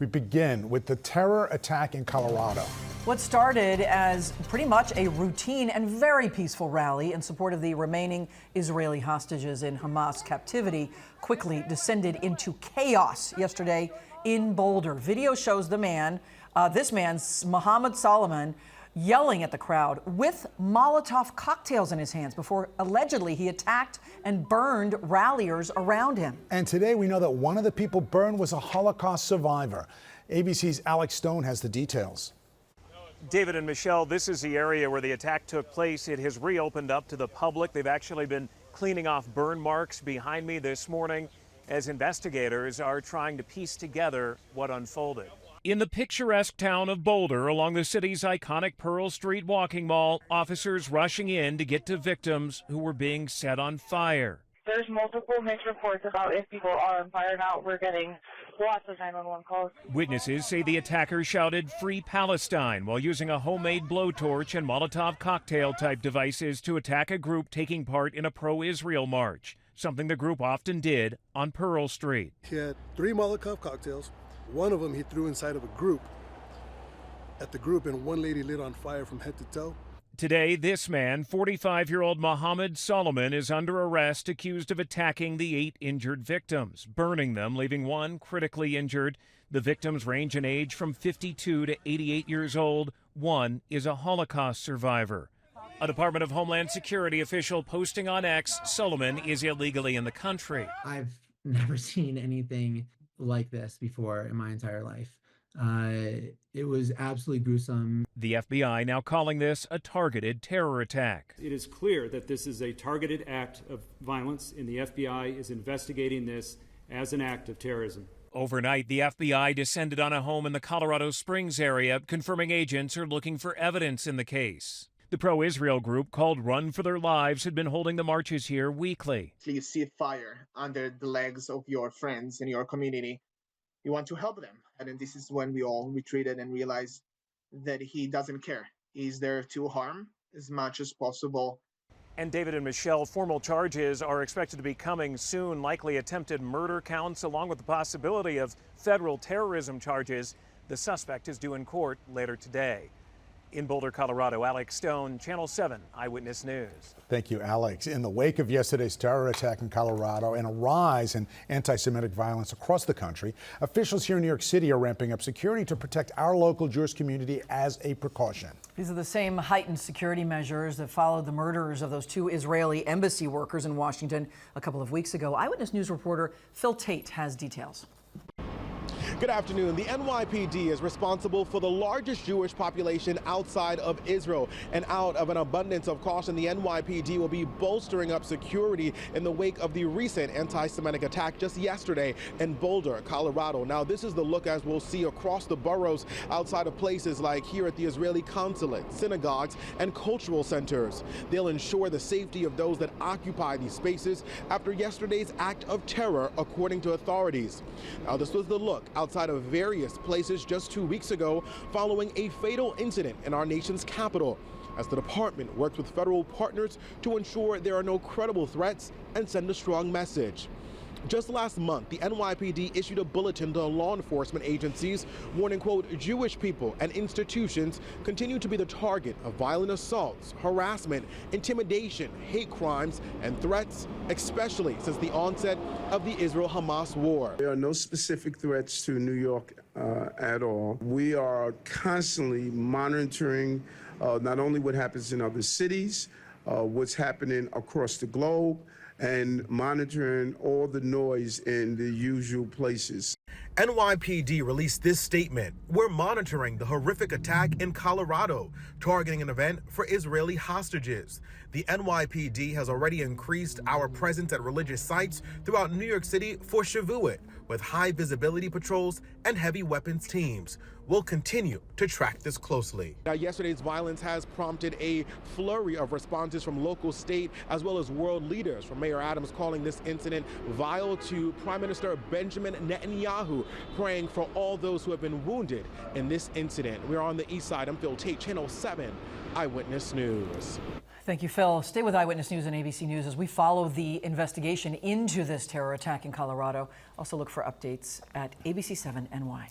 We begin with the terror attack in Colorado. What started as pretty much a routine and very peaceful rally in support of the remaining Israeli hostages in Hamas captivity quickly descended into chaos yesterday in Boulder. Video shows this man's Mohammed Solomon, yelling at the crowd with Molotov cocktails in his hands before allegedly he attacked and burned ralliers around him. And today we know that one of the people burned was a Holocaust survivor. ABC's Alex Stone has the details. David and Michelle, this is the area where the attack took place. It has reopened up to the public. They've actually been cleaning off burn marks behind me this morning as investigators are trying to piece together what unfolded. In the picturesque town of Boulder, along the city's iconic Pearl Street walking mall, officers rushing in to get to victims who were being set on fire. There's multiple mixed reports about if people are on fire now. We're getting lots of 911 calls. Witnesses say the attacker shouted "Free Palestine" while using a homemade blowtorch and Molotov cocktail-type devices to attack a group taking part in a pro-Israel march, something the group often did on Pearl Street. He had 3 Molotov cocktails. One of them he threw inside of a group. At the group, and one lady lit on fire from head to toe. Today, this man, 45-year-old Mohammed Solomon, is under arrest accused of attacking the 8 injured victims, burning them, leaving one critically injured. The victims range in age from 52 to 88 years old. One is a Holocaust survivor. A Department of Homeland Security official posting on X, Solomon is illegally in the country. I've never seen anything like this before in my entire life. It was absolutely gruesome. The FBI now calling this a targeted terror attack. It is clear that this is a targeted act of violence, and the FBI is investigating this as an act of terrorism. Overnight, the FBI descended on a home in the Colorado Springs area, confirming agents are looking for evidence in the case. The pro-Israel group called Run for Their Lives had been holding the marches here weekly. You see fire under the legs of your friends in your community. You want to help them. And then this is when we all retreated and realized that he doesn't care. He's there to harm as much as possible. And David and Michelle, formal charges are expected to be coming soon, likely attempted murder counts, along with the possibility of federal terrorism charges. The suspect is due in court later today. In Boulder, Colorado, Alex Stone, Channel 7 Eyewitness News. Thank you, Alex. In the wake of yesterday's terror attack in Colorado and a rise in anti-Semitic violence across the country, officials here in New York City are ramping up security to protect our local Jewish community as a precaution. These are the same heightened security measures that followed the murders of those 2 Israeli embassy workers in Washington a couple of weeks ago. Eyewitness News reporter Phil Taitt has details. Good afternoon. The NYPD is responsible for the largest Jewish population outside of Israel. And out of an abundance of caution, the NYPD will be bolstering up security in the wake of the recent anti-Semitic attack just yesterday in Boulder, Colorado. Now, this is the look as we'll see across the boroughs outside of places like here at the Israeli consulate, synagogues, and cultural centers. They'll ensure the safety of those that occupy these spaces after yesterday's act of terror, according to authorities. Now, this was the look outside of various places just 2 weeks ago following a fatal incident in our nation's capital, as the department works with federal partners to ensure there are no credible threats and send a strong message. Just last month, the NYPD issued a bulletin to law enforcement agencies warning, quote, Jewish people and institutions continue to be the target of violent assaults, harassment, intimidation, hate crimes, and threats, especially since the onset of the Israel-Hamas war. There are no specific threats to New York at all. We are constantly monitoring not only what happens in other cities, what's happening across the globe, and monitoring all the noise in the usual places. NYPD released this statement. We're monitoring the horrific attack in Colorado, targeting an event for Israeli hostages. The NYPD has already increased our presence at religious sites throughout New York City for Shavuot, with high visibility patrols and heavy weapons teams. We'll continue to track this closely. Now, yesterday's violence has prompted a flurry of responses from local, state, as well as world leaders, from Mayor Adams calling this incident vile to Prime Minister Benjamin Netanyahu praying for all those who have been wounded in this incident. We're on the east side. I'm Phil Taitt, Channel 7 Eyewitness News. Thank you, Phil. Stay with Eyewitness News and ABC News as we follow the investigation into this terror attack in Colorado. Also look for updates at ABC7 NY.